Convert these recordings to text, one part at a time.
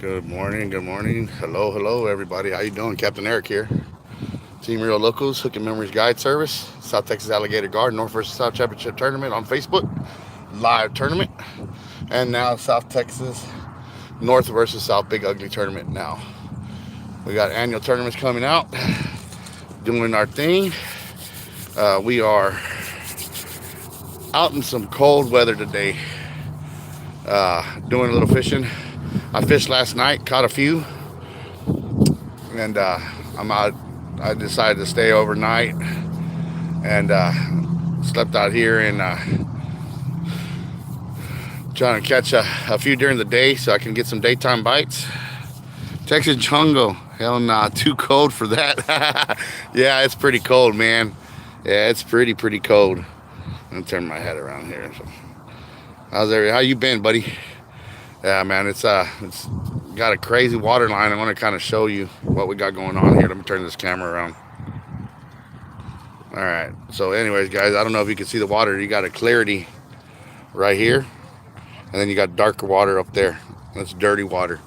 Good morning, good morning. Hello, everybody. How you doing? Captain Eric here. Team Real Locals, Hooking Memories Guide Service, South Texas Alligator Guard, North versus South Championship Tournament on Facebook, live tournament. And now South Texas North versus South Big Ugly Tournament now. We got annual tournaments coming out, doing our thing. We are out in some cold weather today, doing a little fishing. I fished last night, caught a few, and I'm out. I decided to stay overnight and slept out here and trying to catch a few during the day so I can get some daytime bites. Texas Jungle, hell nah, too cold for that. Yeah, it's pretty cold, man. Yeah, it's pretty cold. Let me turn my head around here. So, how you been, buddy? Yeah, man, it's got a crazy water line. I want to kind of show you what we got going on here. Let me turn this camera around. All right. So, anyways, guys, I don't know if you can see the water. You got a clarity right here, and then you got darker water up there. That's dirty water.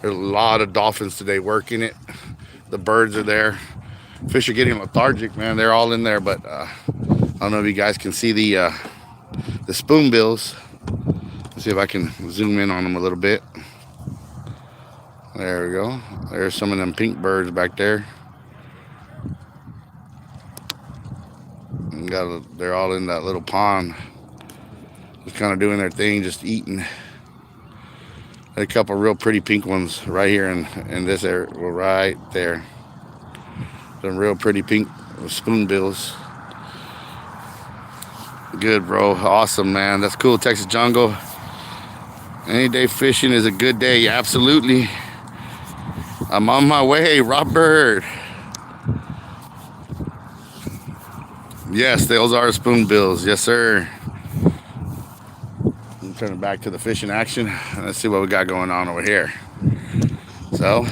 There's a lot of dolphins today working it. The birds are there. Fish are getting lethargic, man. They're all in there, but I don't know if you guys can see the spoonbills. Let's see if I can zoom in on them a little bit. There we go. There's some of them pink birds back there. They're all in that little pond, just kind of doing their thing, just eating. A couple real pretty pink ones right here in this area, right there. Some real pretty pink spoonbills. Good, bro. Awesome, man. That's cool. Texas Jungle. Any day fishing is a good day. Absolutely. I'm on my way, Robert. Yes, those are spoonbills. Yes, sir. Turn it back to the fishing action. Let's see what we got going on over here. So,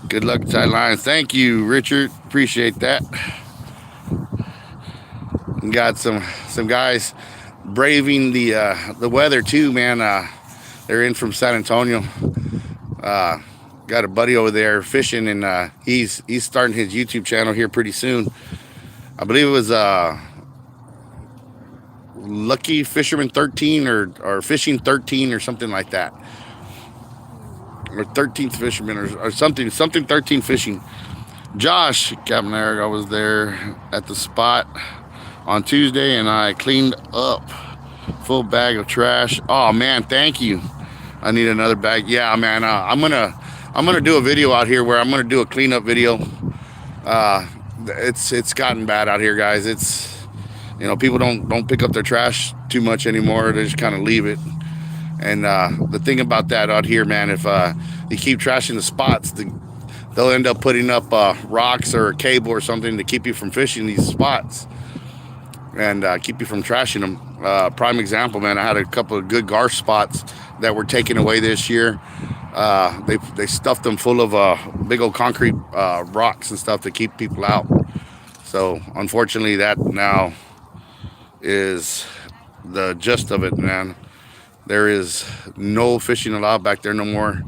good luck, tight lines. Thank you, Richard. Appreciate that. Got some guys braving the weather too, man. They're in from San Antonio. Got a buddy over there fishing, and he's starting his YouTube channel here pretty soon. I believe it was Lucky Fisherman 13 or Fishing 13 or something like that, or 13th Fisherman or something 13 Fishing. Josh, Captain Eric, I was there at the spot on Tuesday and I cleaned up full bag of trash. Oh man, thank you. I need another bag. Yeah, man. I'm gonna do a video out here where I'm gonna do a cleanup video. It's gotten bad out here, guys. It's, people don't pick up their trash too much anymore. They just kind of leave it. And the thing about that out here, man, if you keep trashing the spots, they'll end up putting up rocks or a cable or something to keep you from fishing these spots and keep you from trashing them. Prime example, man, I had a couple of good gar spots that were taken away this year. They stuffed them full of big old concrete rocks and stuff to keep people out. So unfortunately, that now is the gist of it, man. There is no fishing allowed back there no more.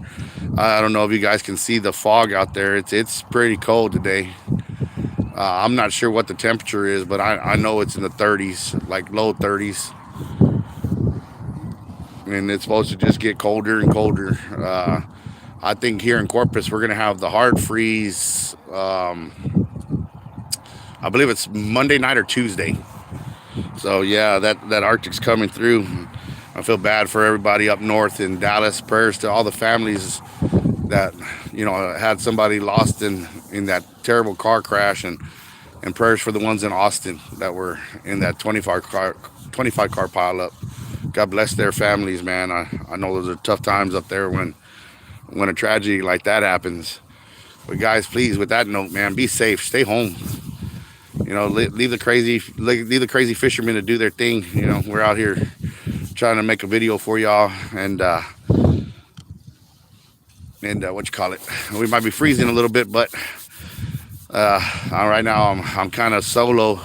I don't know if you guys can see the fog out there. It's pretty cold today. I'm not sure what the temperature is, but I know it's in the 30s, like low 30s. And it's supposed to just get colder and colder. I think here in Corpus, we're going to have the hard freeze. I believe it's Monday night or Tuesday. So, yeah, that Arctic's coming through. I feel bad for everybody up north in Dallas. Prayers to all the families that, had somebody lost in that terrible car crash, and prayers for the ones in Austin that were in that 25 car pileup. God bless their families, man. I know those are tough times up there when a tragedy like that happens. But guys, please, with that note, man, be safe. Stay home. Leave the crazy fishermen to do their thing. We're out here trying to make a video for y'all, and what you call it? We might be freezing a little bit, but right now I'm kind of solo.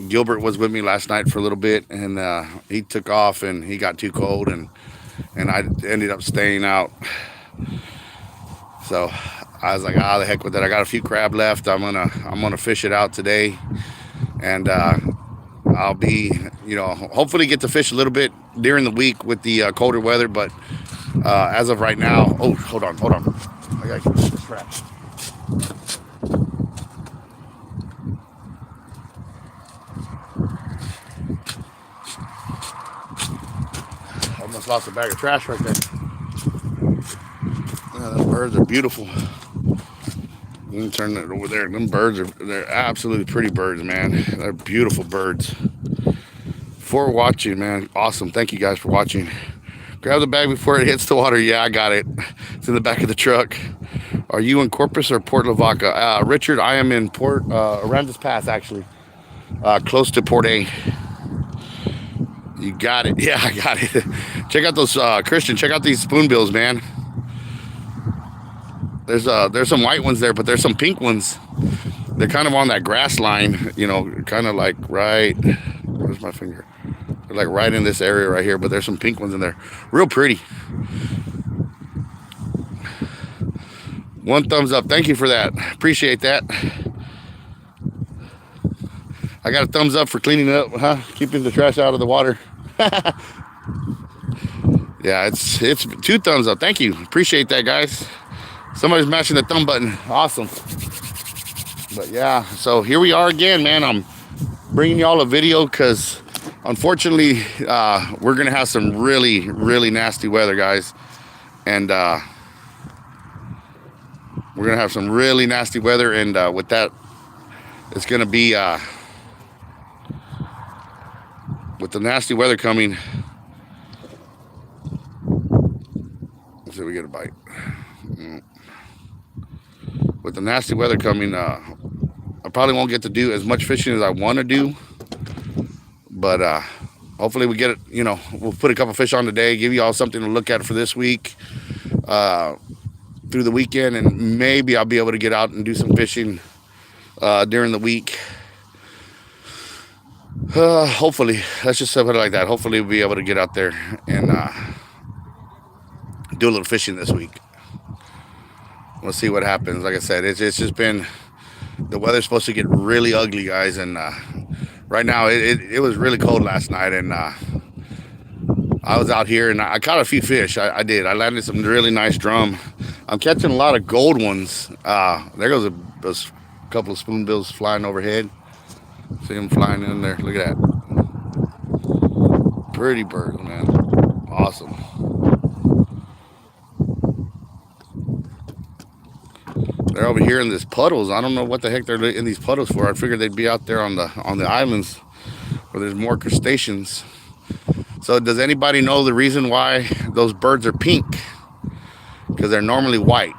Gilbert was with me last night for a little bit, and he took off and he got too cold, and and I ended up staying out. So I was like, ah, the heck with it. I got a few crab left. I'm gonna fish it out today, and I'll be, hopefully get to fish a little bit during the week with the colder weather. But as of right now, oh, hold on, I gotta get this crap. Almost lost a bag of trash right there. Yeah, those birds are beautiful. You can turn it over there. Them birds they're absolutely pretty birds, man. They're beautiful birds. For watching, man. Awesome. Thank you guys for watching. Grab the bag before it hits the water. Yeah, I got it. It's in the back of the truck. Are you in Corpus or Port Lavaca? Richard, I am in Port Aransas Pass, actually. Close to Port A. You got it. Yeah, I got it. Check out those, Christian, check out these spoonbills, man. There's some white ones there, but there's some pink ones. They're kind of on that grass line, kind of like right, where's my finger? They're like right in this area right here, but there's some pink ones in there. Real pretty. One thumbs up. Thank you for that. Appreciate that. I got a thumbs up for cleaning it up, huh? Keeping the trash out of the water. Yeah, it's 2 thumbs up. Thank you. Appreciate that, guys. Somebody's mashing the thumb button. Awesome. But yeah, so here we are again, man. I'm bringing y'all a video because unfortunately we're gonna have some really, really nasty weather, guys. And we're gonna have some really nasty weather, and with that, it's gonna be with the nasty weather coming. Let's see if we get a bite. With the nasty weather coming, I probably won't get to do as much fishing as I want to do, but hopefully we get it. We'll put a couple fish on today, give you all something to look at for this week, through the weekend, and maybe I'll be able to get out and do some fishing during the week. Hopefully, let's just put it like that. Hopefully we'll be able to get out there and do a little fishing this week. We'll see what happens. Like I said, it's just been, the weather's supposed to get really ugly, guys, and right now it was really cold last night, and I was out here and I caught a few fish. I did. I landed some really nice drum. I'm catching a lot of gold ones. There goes a couple of spoonbills flying overhead. See them flying in there. Look at that. Pretty birds, man. Awesome. They're over here in these puddles. I don't know what the heck they're in these puddles for. I figured they'd be out there on the islands where there's more crustaceans. So does anybody know the reason why those birds are pink? Because they're normally white.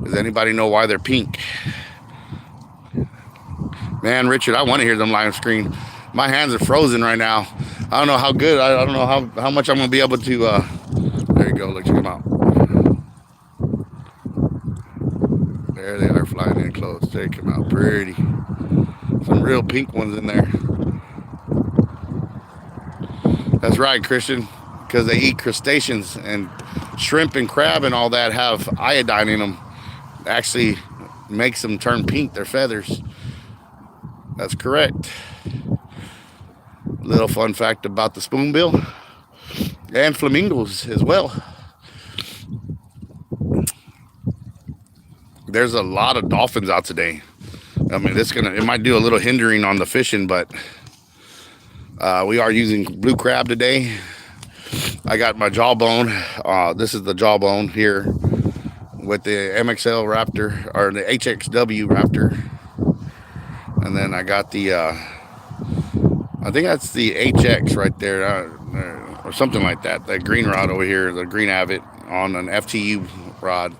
Does anybody know why they're pink? Man, Richard, I want to hear them live scream. My hands are frozen right now. I don't know how good. I don't know how much I'm gonna be able to. There you go. Look, check them out. There they are, flying in close. They come out pretty. Some real pink ones in there. That's right, Christian, because they eat crustaceans, and shrimp and crab and all that have iodine in them. It actually makes them turn pink, their feathers. That's correct. Little fun fact about the spoonbill and flamingos as well. There's a lot of dolphins out today. I mean, it might do a little hindering on the fishing, but we are using blue crab today. I got my jawbone. This is the jawbone here with the MXL Raptor, or the HXW Raptor. And then I got the, I think that's the HX right there, or something like that. That green rod over here, the green Avid on an FTU rod.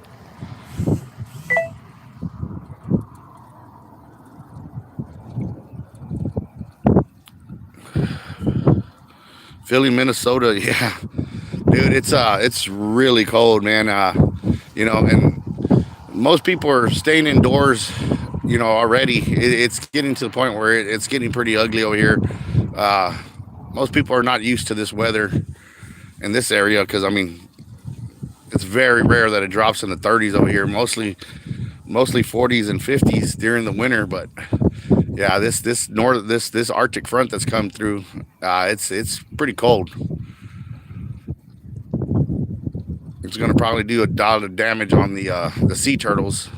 Philly, Minnesota, yeah, dude, it's really cold, man. And most people are staying indoors, already. It's getting to the point where it's getting pretty ugly over here. Most people are not used to this weather, in this area, because I mean it's very rare that it drops in the 30s over here. Mostly 40s and 50s during the winter. But yeah, this Arctic front that's come through, it's pretty cold. It's going to probably do a lot of damage on the sea turtles,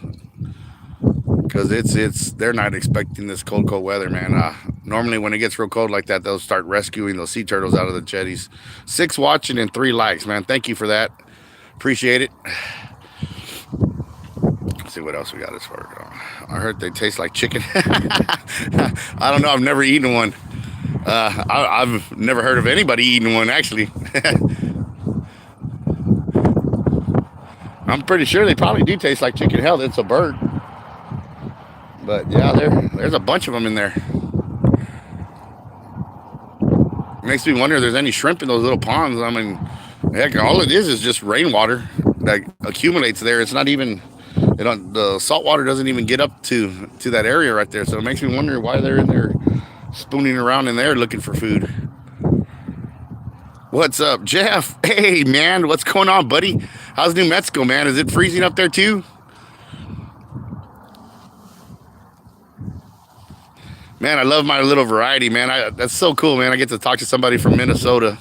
because it's they're not expecting this cold weather, man. Normally when it gets real cold like that, they'll start rescuing those sea turtles out of the jetties. 6 watching and 3 likes, man. Thank you for that. Appreciate it. Let's see what else we got as far as I heard they taste like chicken. I don't know. I've never eaten one. I've never heard of anybody eating one, actually. I'm pretty sure they probably do taste like chicken. Hell, it's a bird. But yeah, there's a bunch of them in there. Makes me wonder if there's any shrimp in those little ponds. I mean, heck, all it is just rainwater that accumulates there. It's not even, the salt water doesn't even get up to that area right there. So it makes me wonder why they're in there spooning around in there looking for food. What's up, Jeff? Hey, man, what's going on, buddy? How's New Mexico, man? Is it freezing up there too? Man, I love my little variety, man. That's so cool, man. I get to talk to somebody from Minnesota,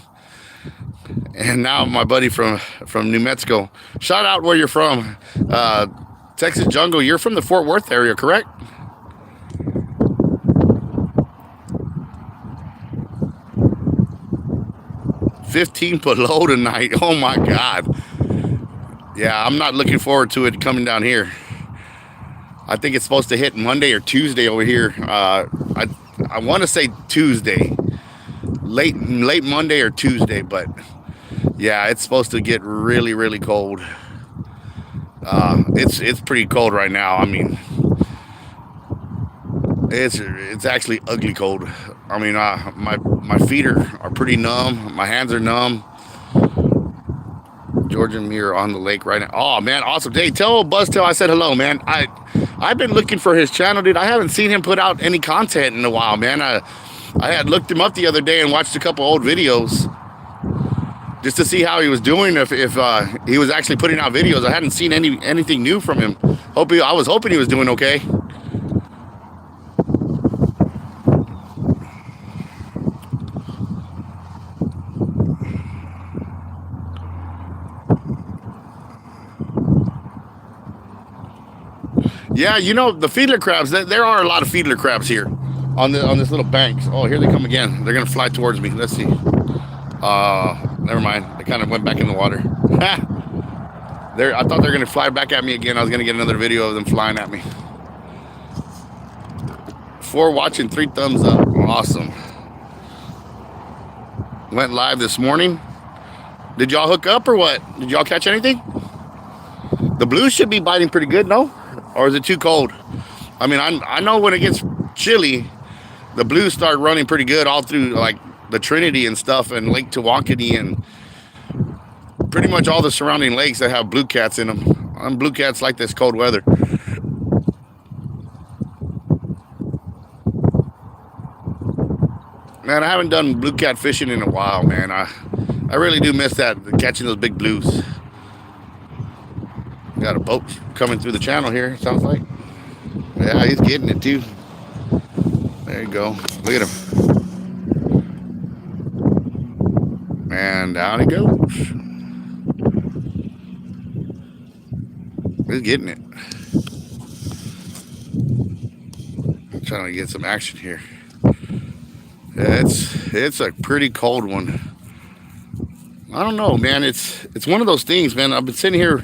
and now my buddy from New Mexico. Shout out where you're from. Texas Jungle, you're from the Fort Worth area, correct? $15 below tonight. Oh my God. Yeah, I'm not looking forward to it coming down here. I think it's supposed to hit Monday or Tuesday over here. I want to say Tuesday, late Monday or Tuesday, but yeah, it's supposed to get really cold. It's pretty cold right now. I mean, it's actually ugly cold. I mean, my feet are pretty numb. My hands are numb. Georgia Muir on the lake right now. Oh man, awesome. Hey, tell Buzztail I said hello, man. I've been looking for his channel, dude. I haven't seen him put out any content in a while, man. I had looked him up the other day and watched a couple old videos just to see how he was doing. If he was actually putting out videos, I hadn't seen anything new from him. I was hoping he was doing okay. Yeah, the feedler crabs. There are a lot of feedler crabs here on this little bank. Oh, here they come again. They're gonna fly towards me. Let's see. Never mind. They kind of went back in the water. I thought they were gonna fly back at me again. I was gonna get another video of them flying at me. 4 watching, 3 thumbs up. Awesome. Went live this morning. Did y'all hook up or what? Did y'all catch anything? The blues should be biting pretty good, no? Or is it too cold? I mean, I know when it gets chilly, the blues start running pretty good all through like the Trinity and stuff, and Lake Tawakoni, and pretty much all the surrounding lakes that have blue cats in them. Blue cats like this cold weather. Man, I haven't done blue cat fishing in a while, man. I really do miss that, catching those big blues. Got a boat coming through the channel here, sounds like. Yeah, he's getting it too. There you go. Look at him. And down he goes. He's getting it. I'm trying to get some action here. Yeah, it's a pretty cold one. I don't know, man. It's one of those things, man. I've been sitting here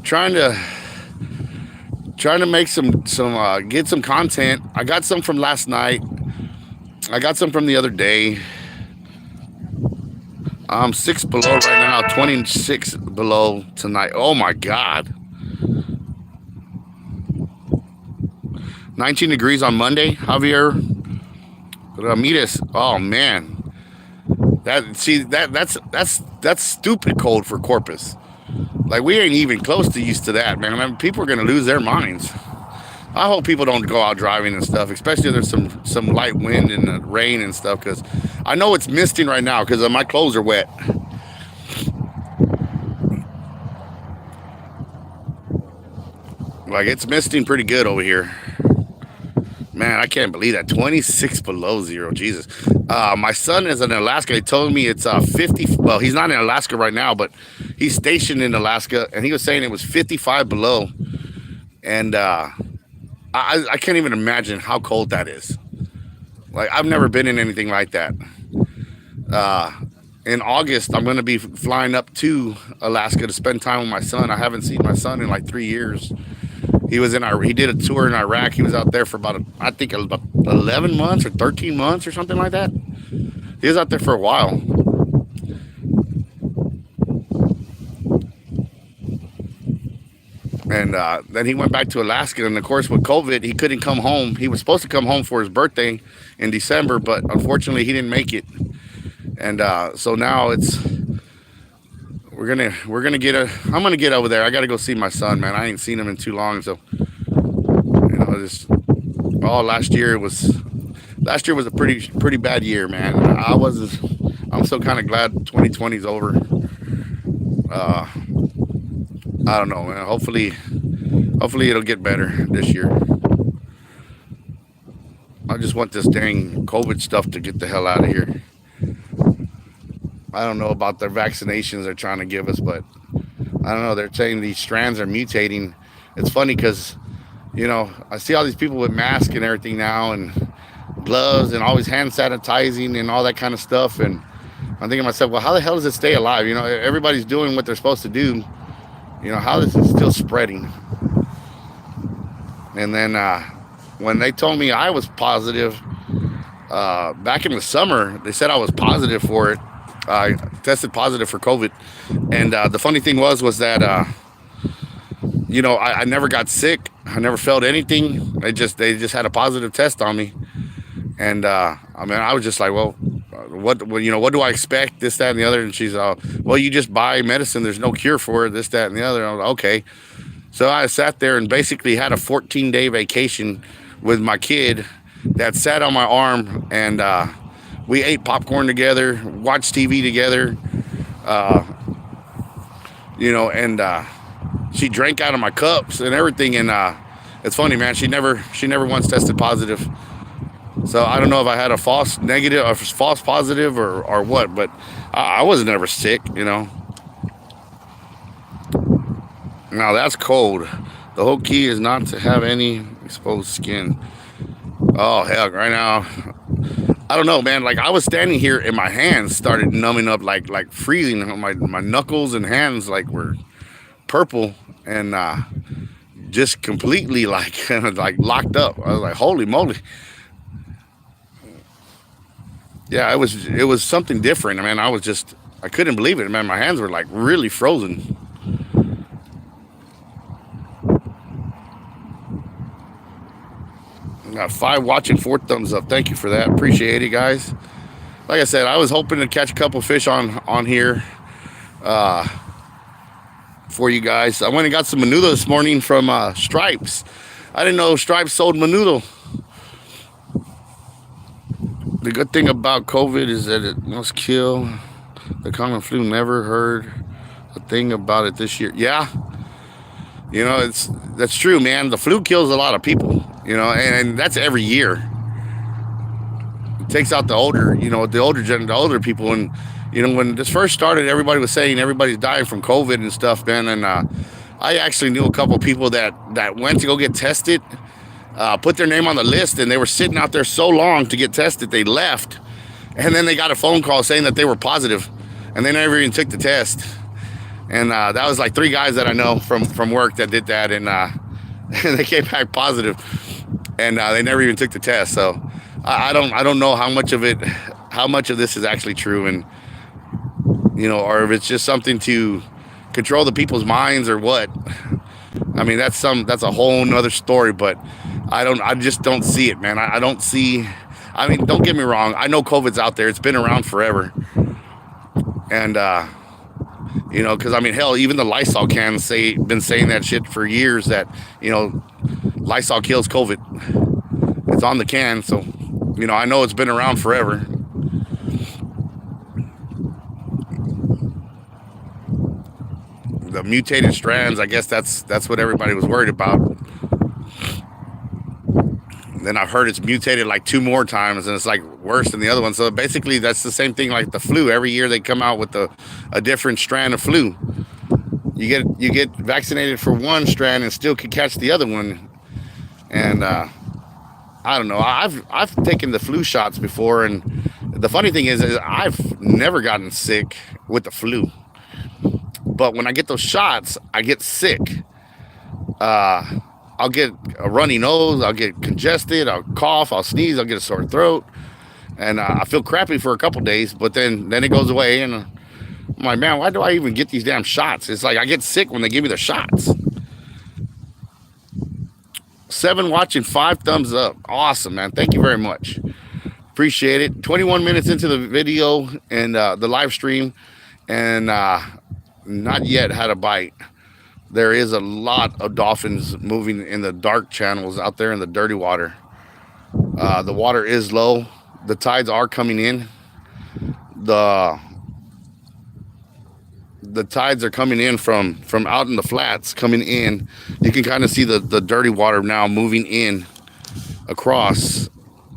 trying to make some get some content. I got some from last night. I got some from the other day. I'm 6 below right now, 26 below tonight. Oh my God. 19 degrees on Monday, Javier Ramirez. Oh man. That's stupid cold for Corpus. Like, we ain't even close to used to that, man. I mean, people are gonna lose their minds. I hope people don't go out driving and stuff, especially if there's some light wind and rain and stuff, because I know it's misting right now because my clothes are wet. Like it's misting pretty good over here. Man, I can't believe that. 26 below zero. Jesus. My son is in Alaska. He told me it's 50. Well, he's not in Alaska right now, but he's stationed in Alaska, and he was saying it was 55 below. And I can't even imagine how cold that is. Like, I've never been in anything like that. Uh, in August, I'm going to be flying up to Alaska to spend time with my son. I haven't seen my son in like 3 years. He did a tour in Iraq. He was out there for I think about 11 months or 13 months or something like that. He was out there for a while. And then he went back to Alaska. And of course, with COVID, he couldn't come home. He was supposed to come home for his birthday in December, but unfortunately, he didn't make it. And so now we're gonna get I'm gonna get over there. I gotta go see my son, man. I ain't seen him in too long, so just last year was a pretty bad year, man. I'm so kind of glad 2020 is over. I don't know, man. Hopefully it'll get better this year. I just want this dang COVID stuff to get the hell out of here. I don't know about their vaccinations they're trying to give us, but I don't know. They're saying these strands are mutating. It's funny because, I see all these people with masks and everything now and gloves and always hand sanitizing and all that kind of stuff. And I'm thinking to myself, well, how the hell does it stay alive? Everybody's doing what they're supposed to do. How is it still spreading? And then when they told me I was positive, back in the summer, they said I was positive for it. I tested positive for COVID. And the funny thing was that, I never got sick. I never felt anything. They just had a positive test on me. And I was just like, well, what do I expect? This, that, and the other. And she's, well, you just buy medicine. There's no cure for it. This, that, and the other. I was like, okay. So I sat there and basically had a 14-day vacation with my kid that sat on my arm, and we ate popcorn together, watched TV together, and she drank out of my cups and everything. And it's funny, man. She never once tested positive. So I don't know if I had a false negative, or false positive, or what. But I was never sick, Now that's cold. The whole key is not to have any exposed skin. Oh, hell, right now. I don't know, man. Like, I was standing here and my hands started numbing up like freezing. My knuckles and hands were purple and just completely like locked up. I was like, holy moly. Yeah, it was something different. I mean, I couldn't believe it, man. My hands were like really frozen. Got 5 watching, 4 thumbs up. Thank you for that. Appreciate it, guys. Like I said, I was hoping to catch a couple fish on here for you guys. I went and got some menudo this morning from Stripes. I didn't know Stripes sold menudo. The good thing about COVID is that it must kill. The common flu, never heard a thing about it this year. Yeah, that's true, man. The flu kills a lot of people. And that's every year. It takes out the older people. And, when this first started, everybody was saying everybody's dying from COVID and stuff, man. And I actually knew a couple people that went to go get tested, put their name on the list, and they were sitting out there so long to get tested, they left. And then they got a phone call saying that they were positive, and they never even took the test. And that was like 3 guys that I know from work that did that, and they came back positive. And they never even took the test. So I don't know how much of this is actually true, and or if it's just something to control the people's minds or what. I mean, that's a whole nother story. But I just don't see it, man. I don't see. I mean, don't get me wrong. I know COVID's out there. It's been around forever, and because I mean, hell, even the Lysol cans been saying that shit for years, that Lysol kills COVID. It's on the can, so I know it's been around forever. the mutated strands. I guess that's what everybody was worried about. Then I've heard it's mutated like 2 more times, and it's like worse than the other one. So basically, that's the same thing like the flu. Every year they come out with a different strand of flu. You get vaccinated for one strand and still can catch the other one. And I don't know. I've taken the flu shots before, and the funny thing is I've never gotten sick with the flu. But when I get those shots, I get sick. I'll get a runny nose, I'll get congested, I'll cough, I'll sneeze, I'll get a sore throat, and I feel crappy for a couple days. But then it goes away, and I'm like, man, why do I even get these damn shots? It's like I get sick when they give me the shots. 7 watching, 5 thumbs up. Awesome, man. Thank you very much. Appreciate it. 21 minutes into the video and the live stream, and not yet had a bite. There is a lot of dolphins moving in the dark channels out there in the dirty water. The water is low. The tides are coming in. The tides are coming in from out in the flats, coming in. You can kind of see the dirty water now moving in across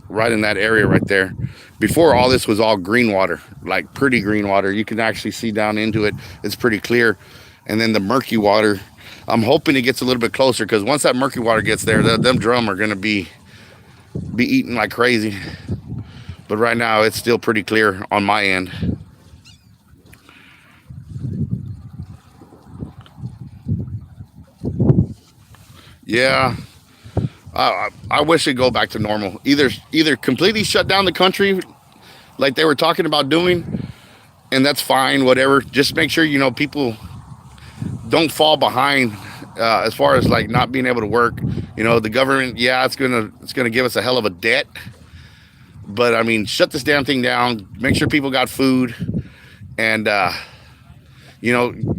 right in that area right there. Before, all this was all green water, like pretty green water. You can actually see down into it. It's pretty clear. And then the murky water, I'm hoping it gets a little bit closer, because once that murky water gets there, them drum are going to be eating like crazy. But right now, it's still pretty clear on my end. Yeah, I wish it'd go back to normal. Either completely shut down the country, like they were talking about doing, and that's fine, whatever. Just make sure, people don't fall behind as far as like not being able to work. The government, yeah, it's gonna give us a hell of a debt, but I mean, shut this damn thing down. Make sure people got food, and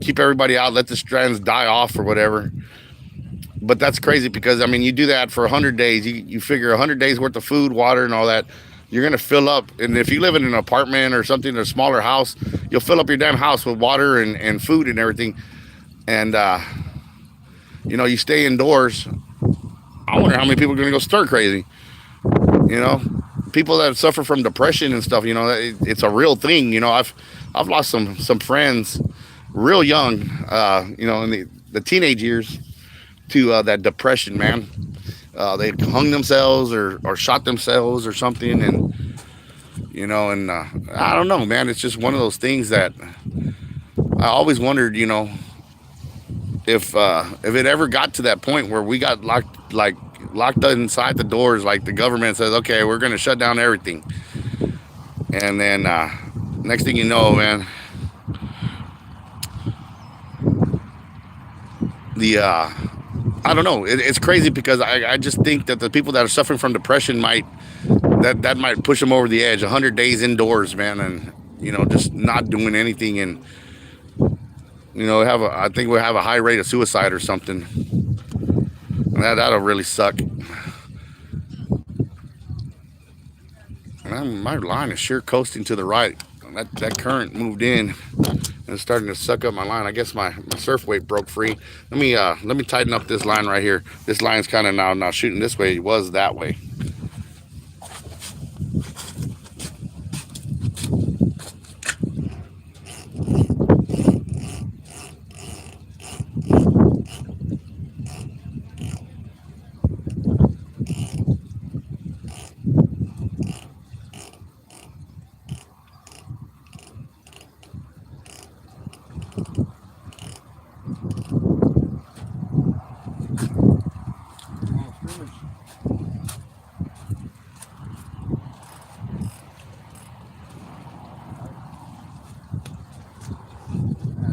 keep everybody out. Let the strands die off or whatever. But that's crazy, because I mean, you do that for 100 days. You figure 100 days worth of food, water, and all that. You're gonna fill up, and if you live in an apartment or something, a smaller house, you'll fill up your damn house with water and food and everything. And you stay indoors. I wonder how many people are gonna go stir crazy. People that suffer from depression and stuff. It's a real thing. I've lost some friends real young. In the teenage years to that depression, man. They hung themselves or shot themselves or something, and I don't know, man. It's just one of those things that I always wondered, if it ever got to that point where we got locked inside the doors, like the government says, okay, we're gonna shut down everything, and then next thing you know, man, I don't know. It's crazy, because I just think that the people that are suffering from depression might push them over the edge. 100 days indoors, man, and just not doing anything, and I think we'll have a high rate of suicide or something. And that'll really suck. And my line is sure coasting to the right. That current moved in and it's starting to suck up my line. I guess my surf weight broke free. Let me tighten up this line right here. This line's kind of now shooting this way. It was that way.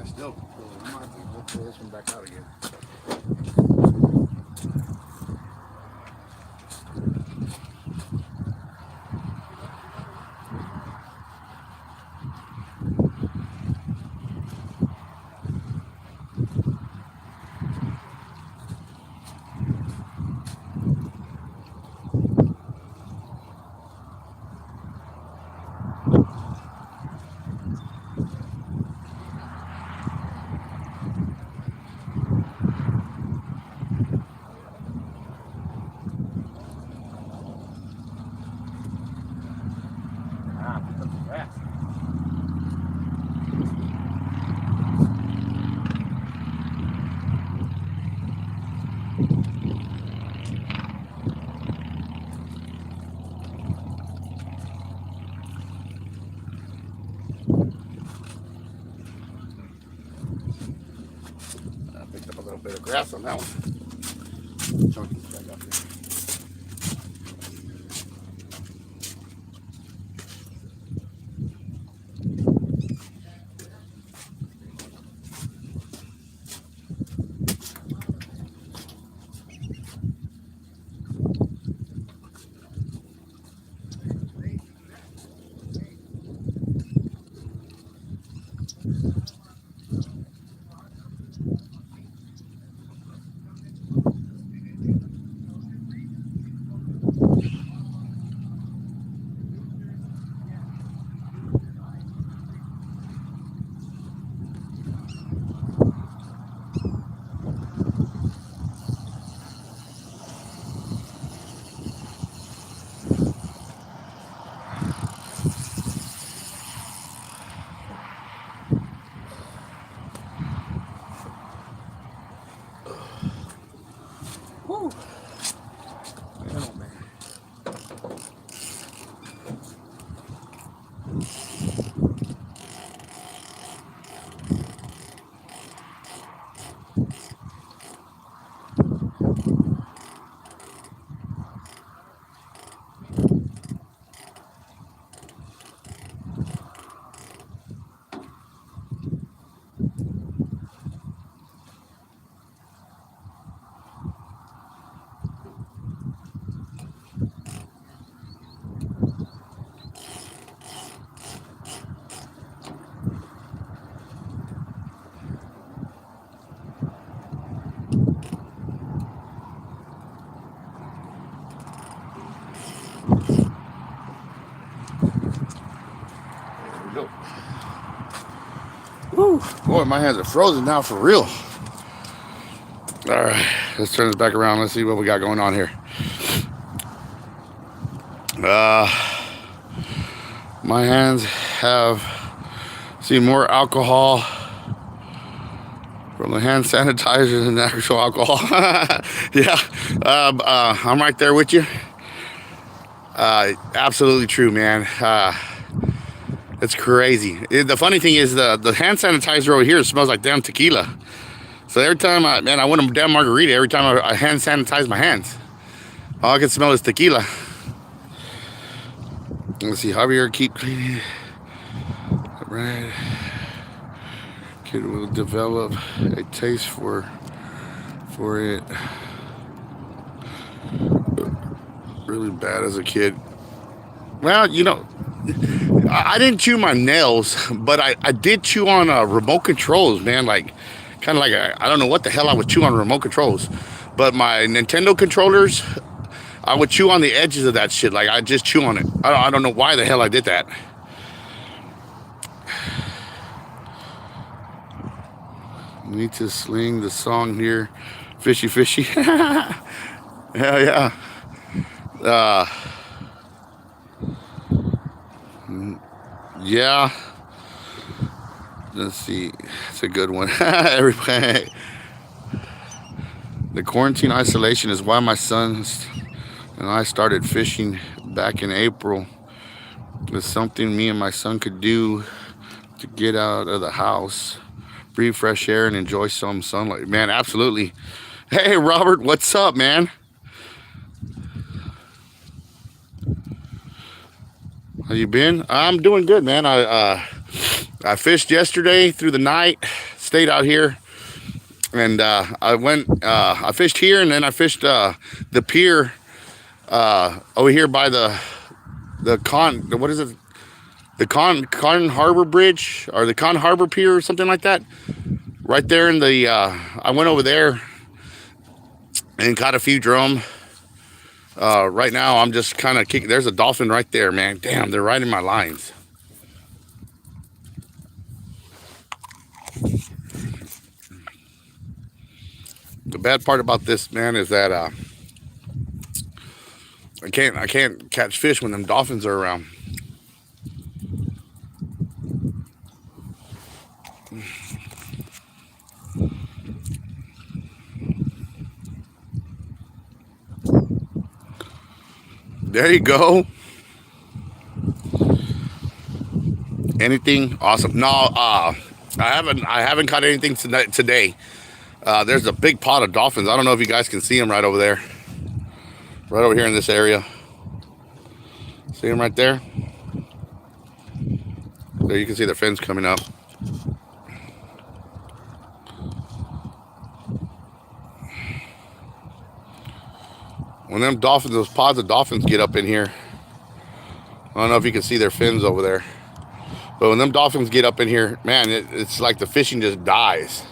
Still, I might have to pull this one back out again. bit of grass on that one. Chunky back up here. Woo. Man, oh man. Go. Woo. Boy, my hands are frozen now for real. All right, let's turn this back around. Let's see what we got going on here. My hands have seen more alcohol from the hand sanitizer than the actual alcohol. Yeah, I'm right there with you. Absolutely true, man. It's crazy. The funny thing is the hand sanitizer over here smells like damn tequila. So every time I want a damn margarita every time I hand sanitize my hands. All I can smell is tequila. Let's see, Javier, keep cleaning. Right. Kid will develop a taste for it. Really bad as a kid. Well, you know, I didn't chew my nails, but I did chew on remote controls, man. Like, kind of like, I don't know what the hell I would chew on remote controls. But my Nintendo controllers, I would chew on the edges of that shit. Like, I just chew on it. I don't know why the hell I did that. We need to sling the song here. Fishy, fishy. Hell yeah. Yeah. Let's see. It's a good one. Everybody. The quarantine isolation is why my sons and I started fishing back in April. It's something me and my son could do to get out of the house, breathe fresh air, and enjoy some sunlight. Man, absolutely. Hey, Robert, what's up, man? How you been? I'm doing good, man. I fished yesterday through the night, stayed out here, and I fished here, and then I fished the pier over here by what is it? The Con Harbor Bridge, or the Con Harbor Pier, or something like that. Right there in the, I went over there and caught a few drum. Right now, I'm just kind of kicking. There's a dolphin right there, man. Damn, they're right in my lines. The bad part about this, man, is that I can't catch fish when them dolphins are around. There you go. Anything awesome? No, I haven't caught anything today. There's a big pot of dolphins. I don't know if you guys can see them right over there, right over here in this area. See them right there? There you can see the fins coming up. When them dolphins, those pods of dolphins get up in here, I don't know if you can see their fins over there, but when them dolphins get up in here, man, it's like the fishing just dies.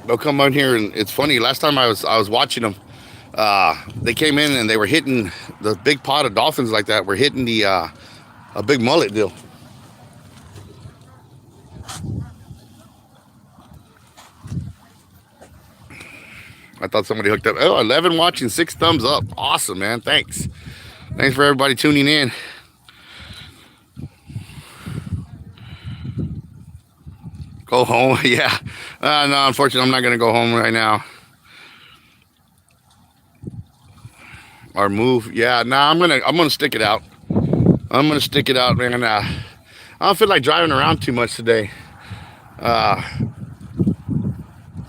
They'll come on here, and it's funny. Last time I was watching them, they came in and they were hitting the big pot of dolphins like that. We're hitting the a big mullet deal. I thought somebody hooked up. Oh, 11 watching, 6 thumbs up. Awesome, man. Thanks. Thanks for everybody tuning in. Go home. Yeah. No, unfortunately, I'm not going to go home right now. Or move. Yeah, nah, I'm gonna stick it out. I'm gonna stick it out, man. I don't feel like driving around too much today.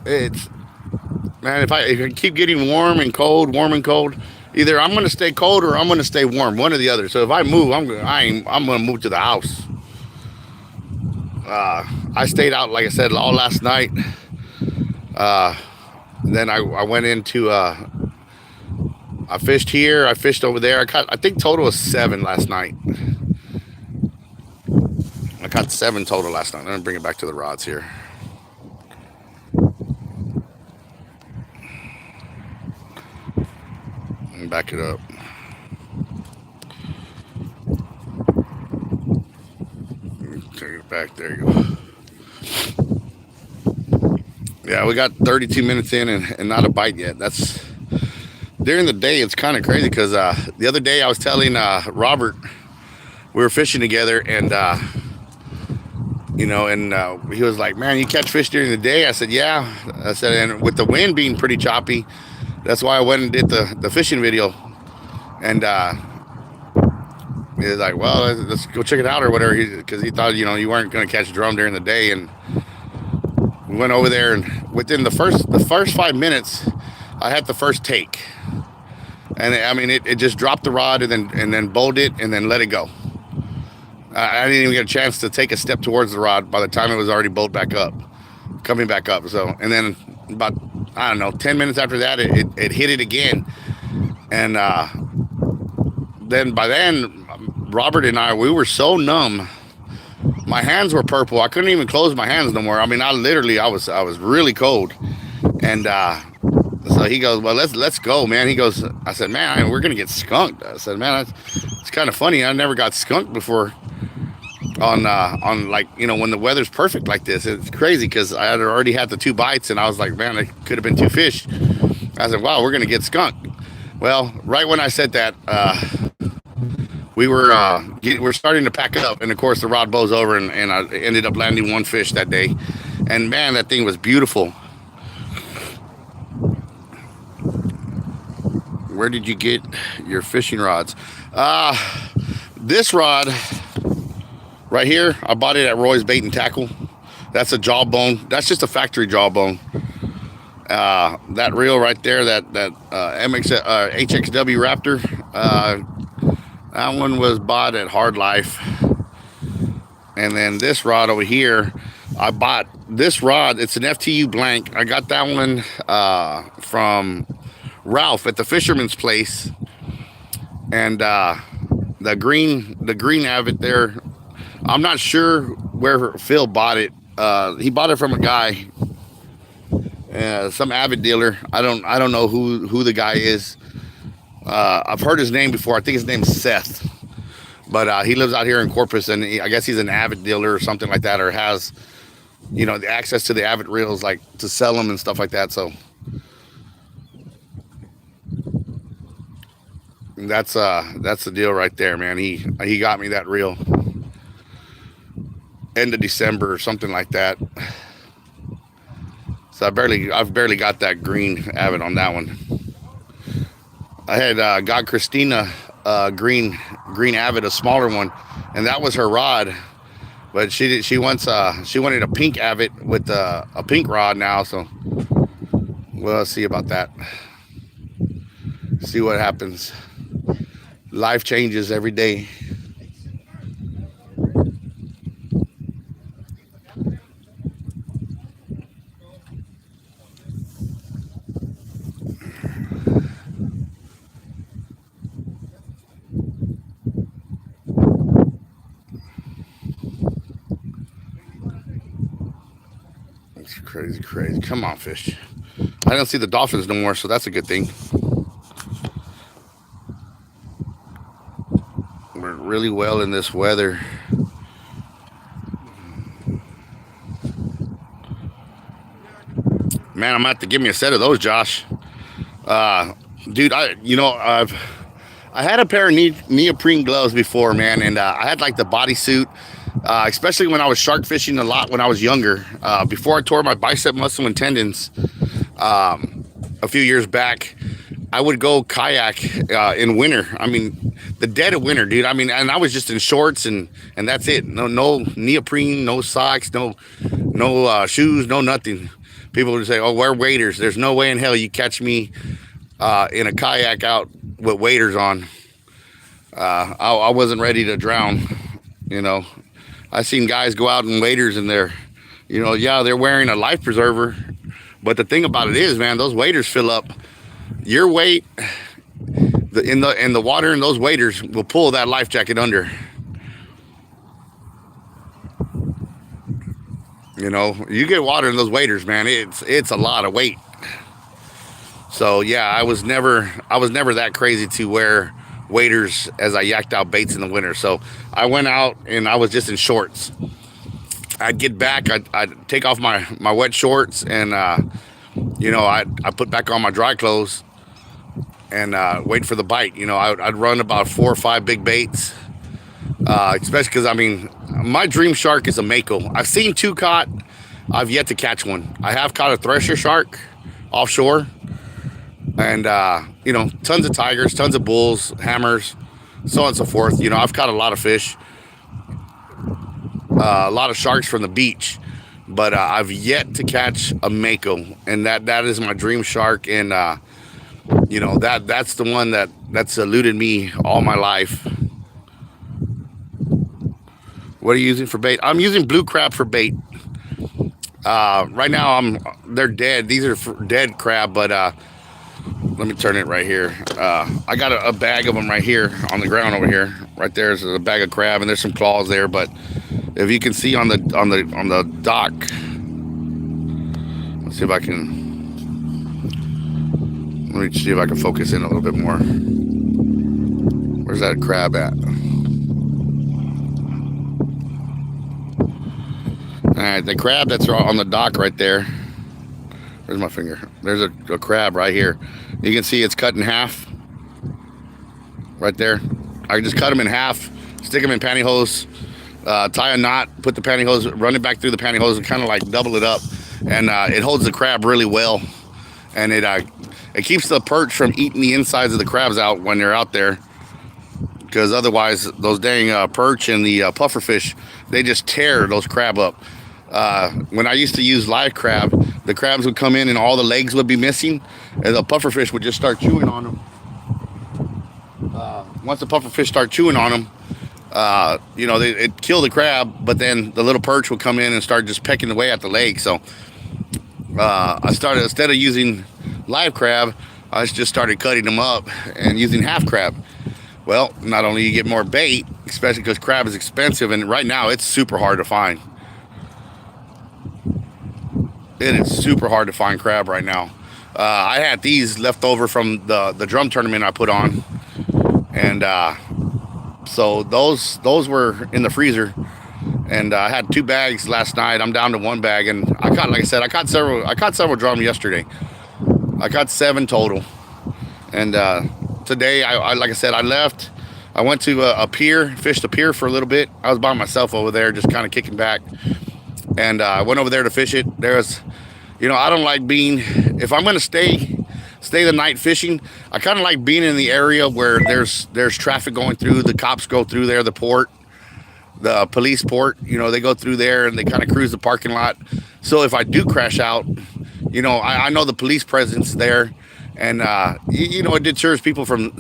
It's, man, if I keep getting warm and cold, either I'm gonna stay cold or I'm gonna stay warm, one or the other. So if I move, I'm gonna move to the house. I stayed out, like I said, all last night. Then I went into I fished here, I fished over there. I think total was 7 last night. I caught 7 total last night. Let me bring it back to the rods here. And back it up. Take it back. There you go. Yeah, we got 32 minutes in and not a bite yet. That's during the day. It's kind of crazy because the other day I was telling Robert, we were fishing together, and he was like, "Man, you catch fish during the day?" I said, "Yeah." I said, and with the wind being pretty choppy, that's why I went and did the fishing video. And he was like, "Well, let's go check it out," or whatever, because he thought you weren't going to catch drum during the day. And we went over there, and within the first 5 minutes, I had the first take. And I mean, it just dropped the rod and then bowled it and then let it go. I didn't even get a chance to take a step towards the rod by the time it was already bowled back up, coming back up. So, and then about, I don't know, 10 minutes after that, it hit it again. And then by then, Robert and I, we were so numb. My hands were purple. I couldn't even close my hands no more. I mean, I was really cold. And so he goes, "Well, let's go, man." He goes, I said, "Man, we're gonna get skunked." I said, "Man, it's kind of funny. I never got skunked before on like, when the weather's perfect like this. It's crazy because I had already had the 2 bites, and I was like, man, it could have been 2 fish. I said, wow, we're gonna get skunked. Well, right when I said that, we're starting to pack up, and of course the rod bows over, and I ended up landing 1 fish that day. And man, that thing was beautiful. Where did you get your fishing rods? This rod right here, I bought it at Roy's Bait and Tackle. That's a jawbone. That's just a factory jawbone. That reel right there, that HXW Raptor, that one was bought at Hard Life. And then this rod over here, I bought this rod. It's an FTU blank. I got that one from Ralph at the Fisherman's Place. And the green Avid there, I'm not sure where Phil bought it. He bought it from a guy, some Avid dealer. I don't know who the guy is. I've heard his name before. I think his name's Seth, but he lives out here in Corpus, and I guess he's an Avid dealer or something like that, or has the access to the Avid reels, like to sell them and stuff like that. So that's the deal right there, man. He got me that reel end of December or something like that. So I've barely got that green Avid on that one. I had got Christina green Avid, a smaller one, and that was her rod But she wants she wanted a pink Avid with a pink rod now, so we'll see about that. See what happens. Life changes every day. It's crazy, crazy. Come on, fish. I don't see the dolphins no more, so that's a good thing. We're really well in this weather. Man, I'm gonna have to give me a set of those, Josh. Uh, Dude, I had a pair of neoprene gloves before, man, and I had like the bodysuit, especially when I was shark fishing a lot when I was younger. Before I tore my bicep muscle and tendons a few years back, I would go kayak in winter. I mean, the dead of winter, dude. I mean, and I was just in shorts and that's it. No neoprene, no socks, no shoes, no nothing. People would say, "Oh, wear waders." There's no way in hell you catch me in a kayak out with waders on. I wasn't ready to drown. You know, I seen guys go out in waders and yeah, they're wearing a life preserver. But the thing about it is, man, those waders fill up. Your weight in the water in those waders will pull that life jacket under. You know, you get water in those waders, man. It's a lot of weight. So yeah, I was never that crazy to wear waders as I yacked out baits in the winter. So I went out and I was just in shorts. I'd get back, I'd take off my wet shorts and I put back on my dry clothes and wait for the bite. You know, I'd run about 4 or 5 big baits, especially because, I mean, my dream shark is a mako. I've seen 2 caught. I've yet to catch one. I have caught a thresher shark offshore and, tons of tigers, tons of bulls, hammers, so on and so forth. You know, I've caught a lot of fish, a lot of sharks from the beach, but I've yet to catch a mako, and that is my dream shark. And that's the one that's eluded me all my life. What are you using for bait? I'm using blue crab for bait. Right now they're dead. These are dead crab, but let me turn it right here. I got a bag of them right here on the ground over here. Right there's a bag of crab, and there's some claws there. But if you can see on the dock, let's see if I can. Let me see if I can focus in a little bit more. Where's that crab at? All right, the crab that's on the dock right there. Where's my finger? There's a crab right here. You can see it's cut in half. Right there. I just cut them in half, stick them in pantyhose, tie a knot, put the pantyhose, run it back through the pantyhose, and kind of like double it up. And it holds the crab really well. And it keeps the perch from eating the insides of the crabs out when they're out there. Because otherwise, those dang perch and the puffer fish, they just tear those crab up. When I used to use live crab, the crabs would come in and all the legs would be missing, and the puffer fish would just start chewing on them. Once the puffer fish start chewing on them, it'd kill the crab, but then the little perch would come in and start just pecking away at the leg. So I started, instead of using live crab, I just started cutting them up and using half crab. Well, not only you get more bait, especially because crab is expensive, and right now it's super hard to find. It is super hard to find crab right now. I had these left over from the drum tournament I put on, and so those were in the freezer, and I had 2 bags last night. I'm down to 1 bag, and I caught several drum yesterday. I caught 7 total, and today like I said, I left. I went to a pier, fished a pier for a little bit. I was by myself over there, just kind of kicking back, and I went over there to fish it. There's, I don't like being, if I'm going to stay the night fishing, I kind of like being in the area where there's traffic going through. The cops go through there, the port. the police port. You know, they go through there and they kind of cruise the parking lot. So if I do crash out, you know, I know the police presence there, and you know, it deters people from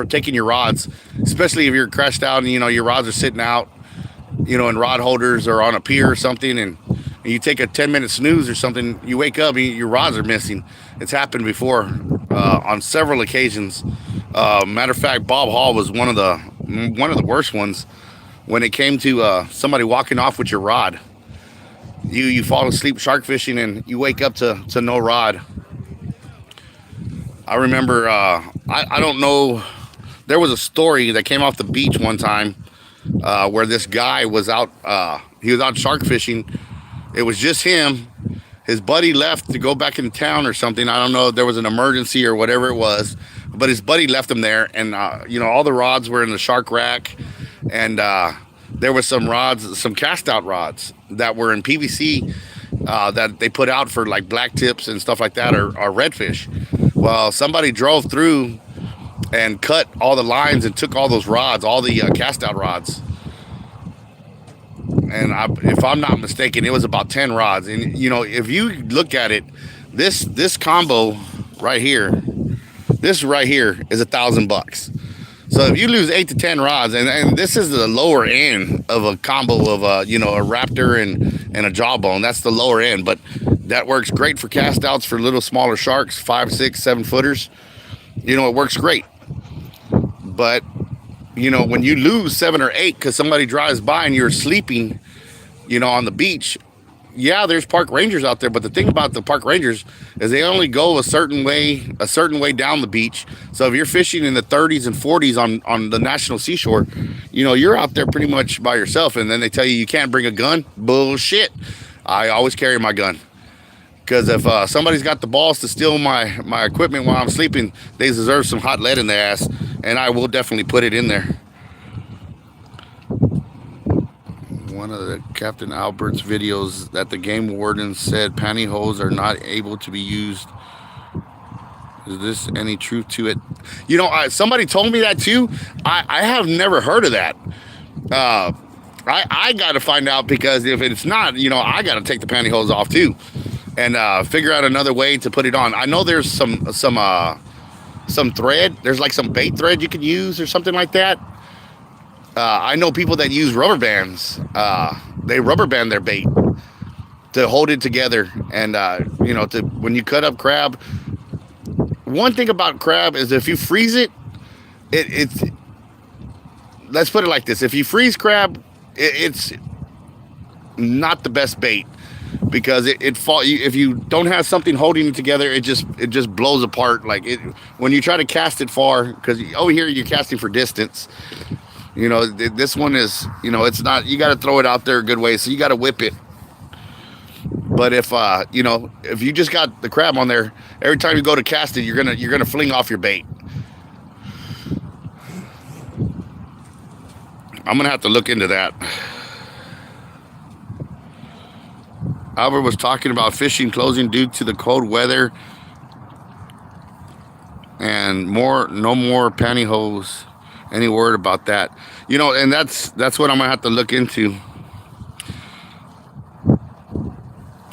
taking your rods, especially if you're crashed out and you know your rods are sitting out, you know, in rod holders or on a pier or something, and you take a 10-minute snooze or something, you wake up, your rods are missing. It's happened before on several occasions. Matter of fact, Bob Hall was one of the worst ones when it came to somebody walking off with your rod. You fall asleep shark fishing and you wake up to no rod. I remember I don't know, there was a story that came off the beach one time where this guy was out he was out shark fishing. It was just him. His buddy left to go back into town or something. I don't know if there was an emergency or whatever it was, but his buddy left him there, and you know, all the rods were in the shark rack, and there was some rods, some cast out rods that were in PVC that they put out for like black tips and stuff like that, or redfish. Well, somebody drove through and cut all the lines and took all those rods, all the cast out rods. And if I'm not mistaken, it was about 10 rods. And you know, if you look at it, this combo right here, this right here is $1,000. So if you lose 8 to 10 rods, and this is the lower end of a combo of a, you know, a raptor and a jawbone, that's the lower end, but that works great for cast outs for little smaller sharks, 5, 6, 7 footers. You know, it works great. But you know, when you lose 7 or 8 because somebody drives by and you're sleeping, you know, on the beach, yeah, there's park rangers out there, but the thing about the park rangers is they only go a certain way down the beach. So if you're fishing in the 30s and 40s on the national seashore, you know, you're out there pretty much by yourself. And then they tell you can't bring a gun. Bullshit. I always carry my gun. Because if somebody's got the balls to steal my equipment while I'm sleeping, they deserve some hot lead in their ass, and I will definitely put it in there. One of the Captain Albert's videos that the game warden said pantyhose are not able to be used. Is this any truth to it? You know, somebody told me that too. I have never heard of that. I got to find out, because if it's not, you know, I got to take the pantyhose off too, and figure out another way to put it on. I know there's some thread. There's like some bait thread you could use or something like that. I know people that use rubber bands. They rubber band their bait to hold it together, and you know, to when you cut up crab. One thing about crab is if you freeze it, it's let's put it like this: if you freeze crab, it's not the best bait, because if you don't have something holding it together, it just blows apart. Like it when you try to cast it far, because over here you're casting for distance. You know, this one is, you know, it's not, you got to throw it out there a good way, so you got to whip it. But if you know, if you just got the crab on there, every time you go to cast it, you're gonna fling off your bait. I'm gonna have to look into that. Albert was talking about fishing closing due to the cold weather and no more pantyhose. Any word about that? You know, and that's what I'm gonna have to look into.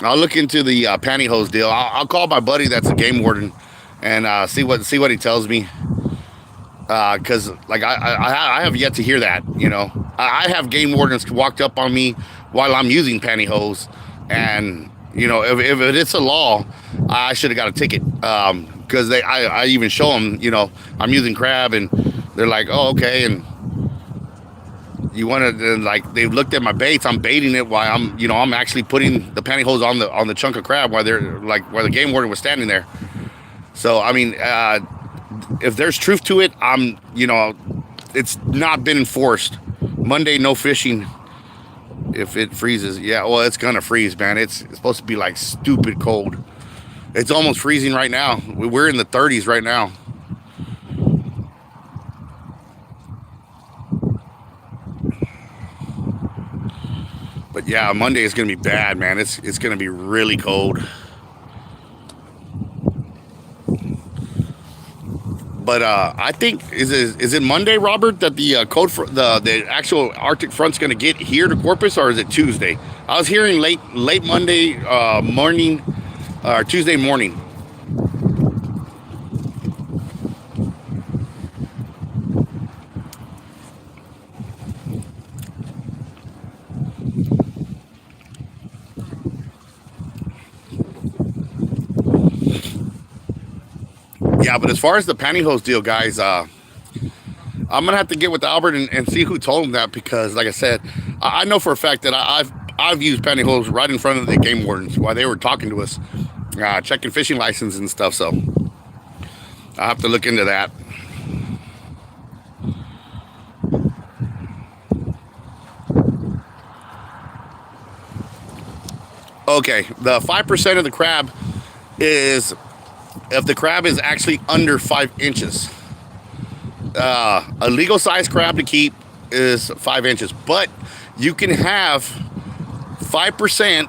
I'll look into the pantyhose deal. I'll call my buddy that's a game warden and see what he tells me. Because like I have yet to hear that. You know, I have game wardens walked up on me while I'm using pantyhose, and you know, if it's a law, I should have got a ticket. Because I even show them, you know, I'm using crab, and they're like, oh, okay. And you want to, like, they've looked at my baits. I'm baiting it while I'm actually putting the pantyhose on the chunk of crab while the game warden was standing there. So I mean, if there's truth to it, you know, it's not been enforced. Monday, no fishing if it freezes. Yeah, well, it's gonna freeze, man. It's supposed to be like stupid cold. It's almost freezing right now. We're in the 30s right now. But yeah, Monday is gonna be bad, man. It's gonna be really cold. But I think is it Monday, Robert, that the code for the actual Arctic front's going to get here to Corpus, or is it Tuesday? I was hearing late Monday morning or Tuesday morning. Yeah, but as far as the pantyhose deal, guys, I'm gonna have to get with Albert and see who told him that, because, like I said, I know for a fact that I've used pantyhose right in front of the game wardens while they were talking to us, checking fishing license and stuff. So I have to look into that. Okay, the 5% of the crab is if the crab is actually under 5 inches. A legal size crab to keep is 5 inches, but you can have 5%.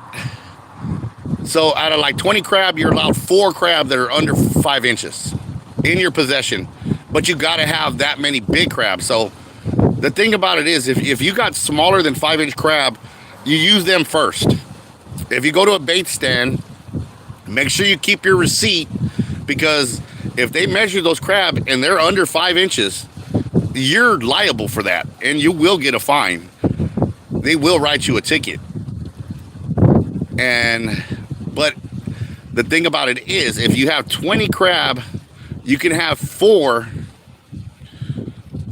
So out of like 20 crab, you're allowed 4 crab that are under 5 inches in your possession, but you got to have that many big crabs. So the thing about it is, if you got smaller than 5-inch crab, you use them first. If you go to a bait stand, make sure you keep your receipt, because if they measure those crab and they're under 5 inches, you're liable for that, and you will get a fine. They will write you a ticket. But the thing about it is, if you have 20 crab, you can have 4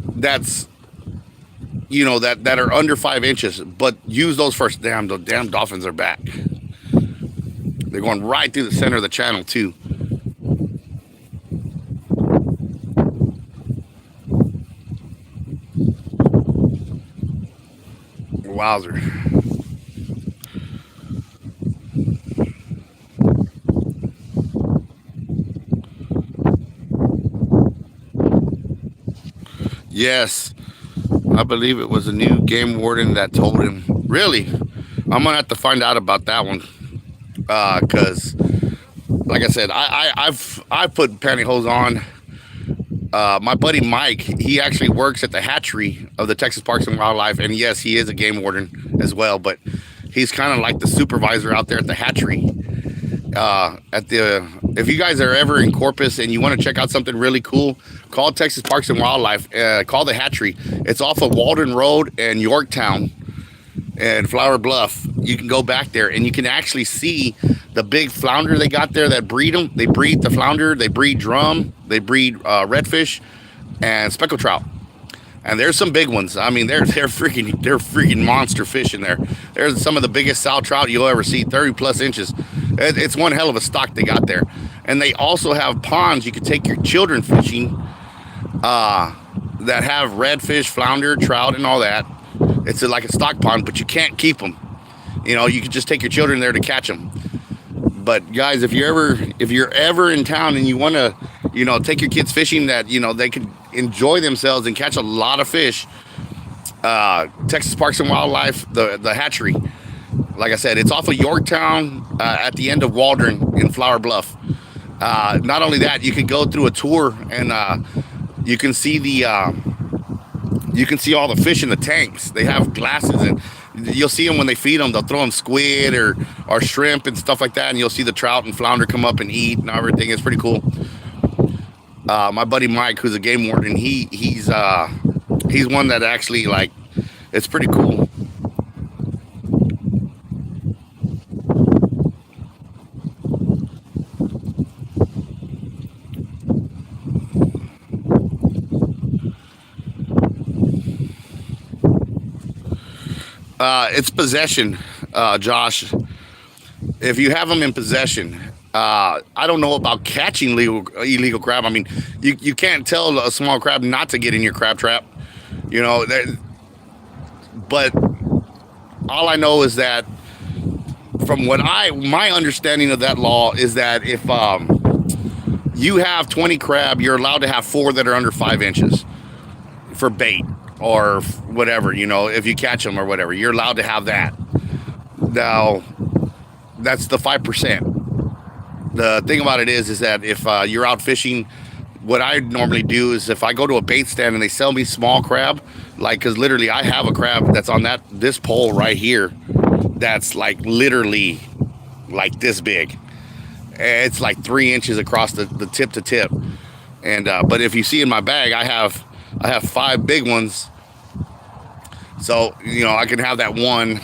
that's, that are under 5 inches, but use those first. Damn, the damn dolphins are back. They're going right through the center of the channel too. Wowzer. Yes, I believe it was a new game warden that told him. Really? I'm gonna have to find out about that one, because, like I said, I've put pantyhose on. My buddy Mike, he actually works at the hatchery of the Texas Parks and Wildlife, and yes, he is a game warden as well, but he's kind of like the supervisor out there at the hatchery. If you guys are ever in Corpus and you want to check out something really cool, call Texas Parks and Wildlife. Call the hatchery. It's off of Walden Road and Yorktown and Flower Bluff. You can go back there and you can actually see the big flounder they got there that breed them. They breed the flounder, they breed drum, they breed redfish and speckled trout. And there's some big ones. I mean, they're freaking monster fish in there. There's some of the biggest sow trout you'll ever see, 30 plus inches. It's one hell of a stock they got there. And they also have ponds you can take your children fishing that have redfish, flounder, trout, and all that. It's like a stock pond, but you can't keep them. You can just take your children there to catch them. But guys, if you're ever in town and you want to, take your kids fishing that, they can enjoy themselves and catch a lot of fish, Texas Parks and Wildlife, the hatchery, like I said, it's off of Yorktown at the end of Waldron in Flower Bluff. Not only that, you can go through a tour and you can see all the fish in the tanks. They have glasses, and you'll see them when they feed them. They'll throw them squid or shrimp and stuff like that, and you'll see the trout and flounder come up and eat and everything. It's pretty cool. My buddy Mike, who's a game warden, he's one that actually, like, it's pretty cool. It's possession, Josh. If you have them in possession, I don't know about catching illegal crab. I mean, you can't tell a small crab not to get in your crab trap, but all I know is that from my understanding of that law is that if you have 20 crab, you're allowed to have 4 that are under 5 inches for bait or whatever, if you catch them or whatever, you're allowed to have that. Now, that's the 5%. The thing about it is that if you're out fishing, what I normally do is if I go to a bait stand and they sell me small crab, like, because literally I have a crab that's on this pole right here that's like literally like this big. It's like 3 inches across the tip to tip. And but if you see in my bag, I have 5 big ones. So, you know, I can have that one,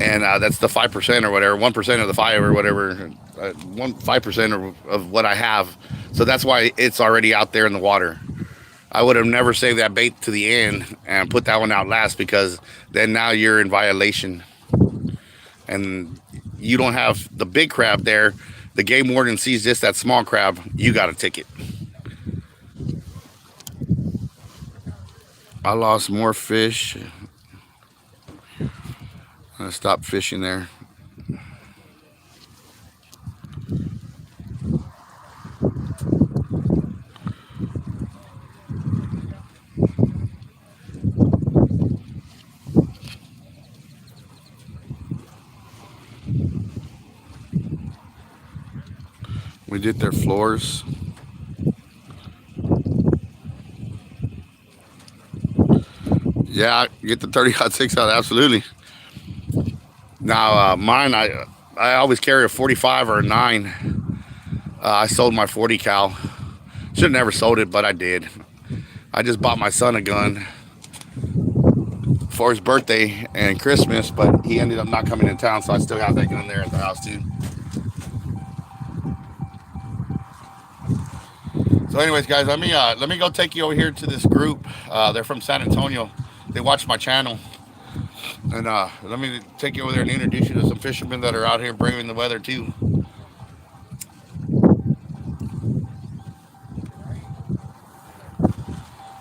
and that's the 5% or whatever, 1% of the 5 or whatever, 5% of what I have. So that's why it's already out there in the water. I would have never saved that bait to the end and put that one out last, because then now you're in violation. And you don't have the big crab there. The game warden sees just that small crab, you got a ticket. I lost more fish. I stopped fishing there. We did their floors. Yeah, get the 30-06 out, absolutely. Now, mine, I always carry a 45 or a 9. I sold my 40 cal. Should have never sold it, but I did. I just bought my son a gun for his birthday and Christmas, but he ended up not coming in town, so I still have that gun there at the house too. So anyways, guys, let me go take you over here to this group. They're from San Antonio. They watch my channel. And let me take you over there and introduce you to some fishermen that are out here braving the weather too.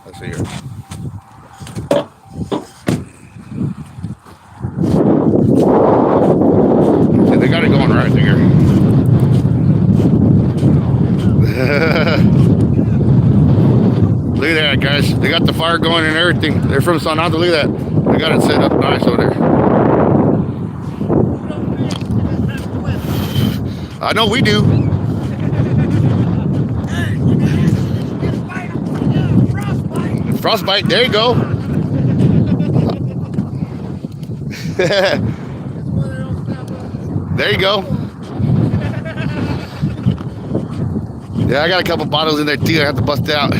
Let's see here. See, they got it going right there. Look at that, guys. They got the fire going and everything. They're from San Antonio. Look at that. They got it set up nice over there. I know we do. Frostbite. There you go. There you go. Yeah, I got a couple bottles in there too. I have to bust it out.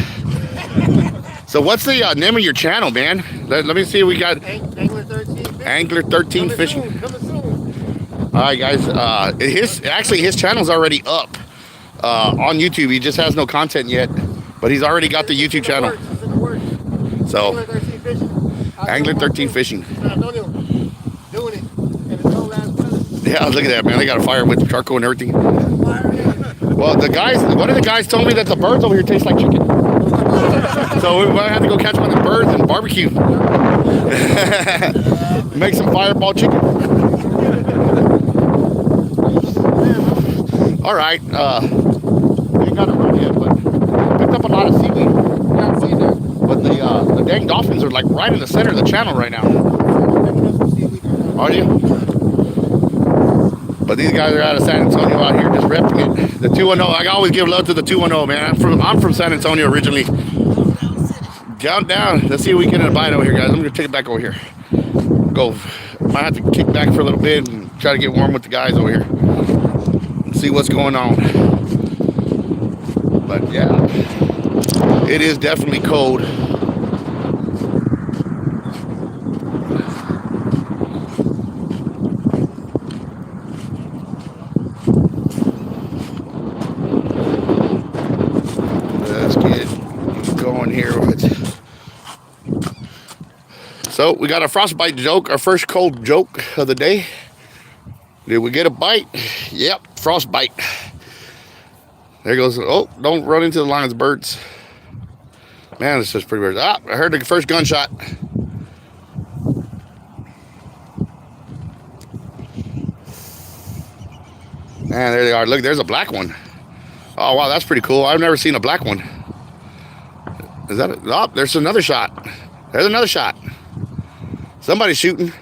So what's the name of your channel, man? Let me see. We got Angler 13. Angler 13 Fishing. Coming soon. All right, guys. His channel's already up on YouTube. He just has no content yet, but he's already got the YouTube channel. So Angler 13 Fishing. Doing it. And it's no last minute. Yeah, look at that, man. They got a fire with charcoal and everything. Well, one of the guys told me that the birds over here taste like chicken. So we might have to go catch one of the birds and barbecue. Make some fireball chicken. All right. Ain't got it right yet, but picked up a lot of seaweed. But the dang dolphins are like right in the center of the channel right now. Are you? But these guys are out of San Antonio out here just repping it. The 210. I always give love to the 210, man. I'm from San Antonio originally. Down. Let's see if we can get a bite over here, guys. I'm gonna take it back over here. Go. Might have to kick back for a little bit and try to get warm with the guys over here and see what's going on. But yeah, it is definitely cold. Let's get going here. So we got a frostbite joke, our first cold joke of the day. Did we get a bite? Yep, frostbite. There goes. Oh, don't run into the lion's birds. Man, this is pretty weird. Ah, I heard the first gunshot. Man, there they are. Look, there's a black one. Oh, wow, that's pretty cool. I've never seen a black one. Is that it? Oh, there's another shot. There's another shot. Somebody's shooting.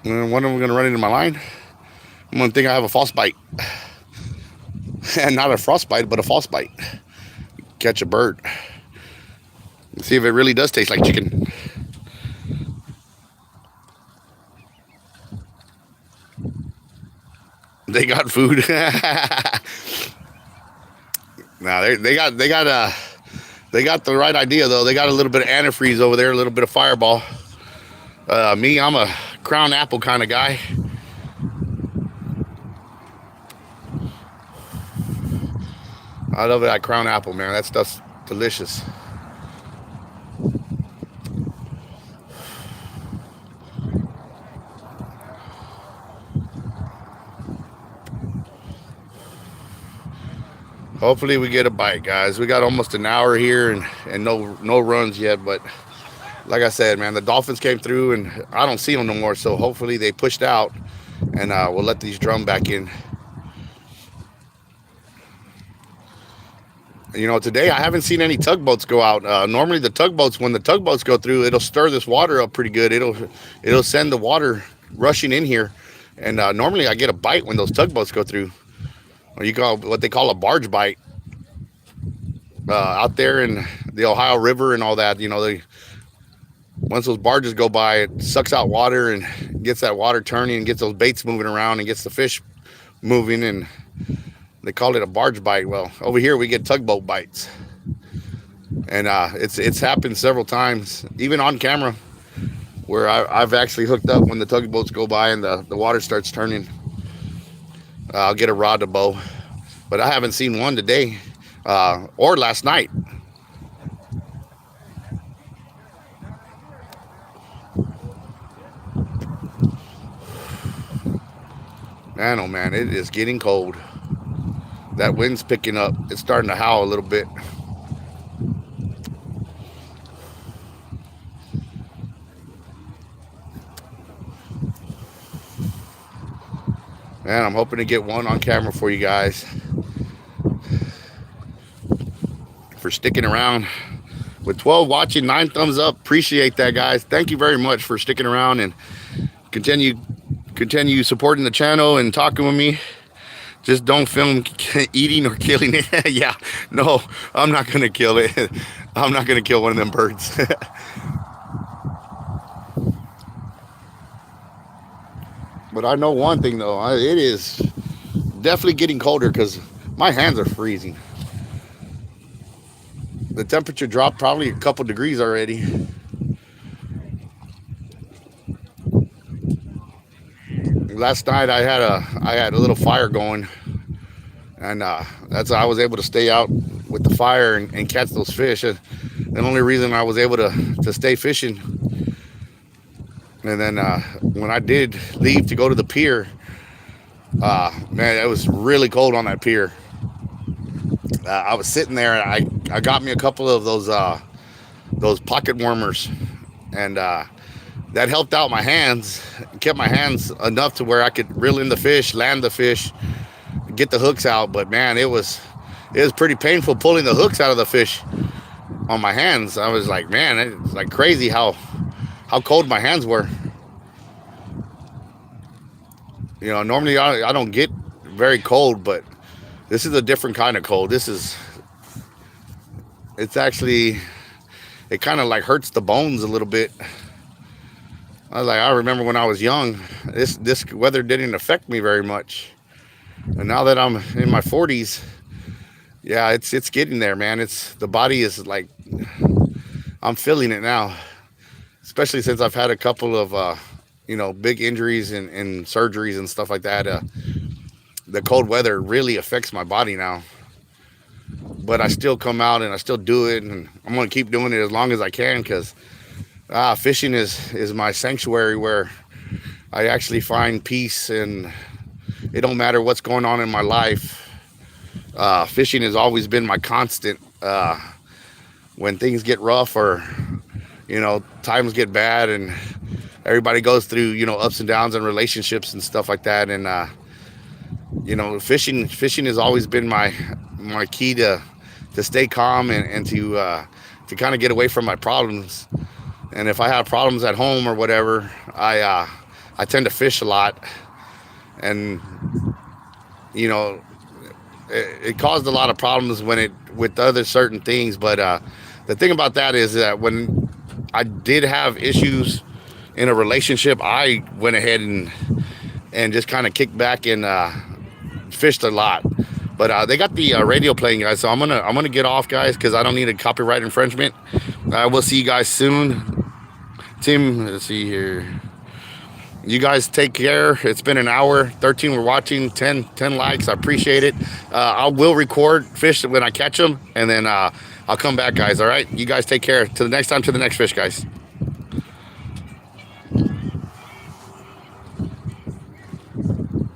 And one of them going to run into my line. I'm gonna think I have a false bite. And not a frostbite, but a false bite. Catch a bird. See if it really does taste like chicken. They got food. Now they got the right idea though. They got a little bit of antifreeze over there, a little bit of Fireball. Me, I'm a Crown Apple kind of guy. I love that Crown Apple, man. That stuff's delicious. Hopefully we get a bite, guys. We got almost an hour here and no runs yet, but like I said, man, the dolphins came through and I don't see them no more, so hopefully they pushed out and we'll let these drum back in. You know, today I haven't seen any tugboats go out. Normally the tugboats, when the tugboats go through, it'll stir this water up pretty good. It'll send the water rushing in here, and normally I get a bite when those tugboats go through. Or you call what they call a barge bite. Out there in the Ohio River and all that, you know, once those barges go by, it sucks out water and gets that water turning and gets those baits moving around and gets the fish moving, and they call it a barge bite. Well, over here we get tugboat bites, and it's happened several times, even on camera, where I've actually hooked up when the tugboats go by and the water starts turning. I'll get a rod to bow, but I haven't seen one today or last night. Man, oh man, it is getting cold. That wind's picking up. It's starting to howl a little bit. Man, I'm hoping to get one on camera for you guys. For sticking around. With 12 watching, 9 thumbs up. Appreciate that, guys. Thank you very much for sticking around and continue supporting the channel and talking with me. Just don't film eating or killing it. Yeah, no, I'm not gonna kill it. I'm not gonna kill one of them birds. But I know one thing though, it is definitely getting colder because my hands are freezing. The temperature dropped probably a couple degrees already. Last night I had a little fire going, and that's how I was able to stay out with the fire and catch those fish. The only reason I was able to stay fishing. And then when I did leave to go to the pier, man, it was really cold on that pier. I was sitting there and I got me a couple of those pocket warmers, and that helped out my hands, kept my hands enough to where I could reel in the fish, land the fish, get the hooks out. But man, it was pretty painful pulling the hooks out of the fish on my hands. I was like, man, it's like crazy how cold my hands were. You know, normally I don't get very cold, but this is a different kind of cold. It's actually, it kind of like hurts the bones a little bit. I remember when I was young, this weather didn't affect me very much. And now that I'm in my 40s, yeah, it's getting there, man. The body is like, I'm feeling it now. Especially since I've had a couple of, big injuries and surgeries and stuff like that. The cold weather really affects my body now. But I still come out and I still do it. And I'm going to keep doing it as long as I can, because fishing is my sanctuary where I actually find peace. And it don't matter what's going on in my life. Fishing has always been my constant. When things get rough or times get bad and everybody goes through, ups and downs and relationships and stuff like that. And, fishing has always been my key to stay calm and to kind of get away from my problems. And if I have problems at home or whatever, I tend to fish a lot. and you know, it caused a lot of problems with other certain things. But the thing about that is that when I did have issues in a relationship, I went ahead and just kind of kicked back and fished a lot. But they got the radio playing, guys. So I'm gonna get off, guys, because I don't need a copyright infringement. We'll see you guys soon. Tim, let's see here. You guys take care. It's been an hour. 13 were watching. 10 likes. I appreciate it. I will record fish when I catch them, and then I'll come back, guys. All right. You guys take care. Till the next time. To the next fish, guys.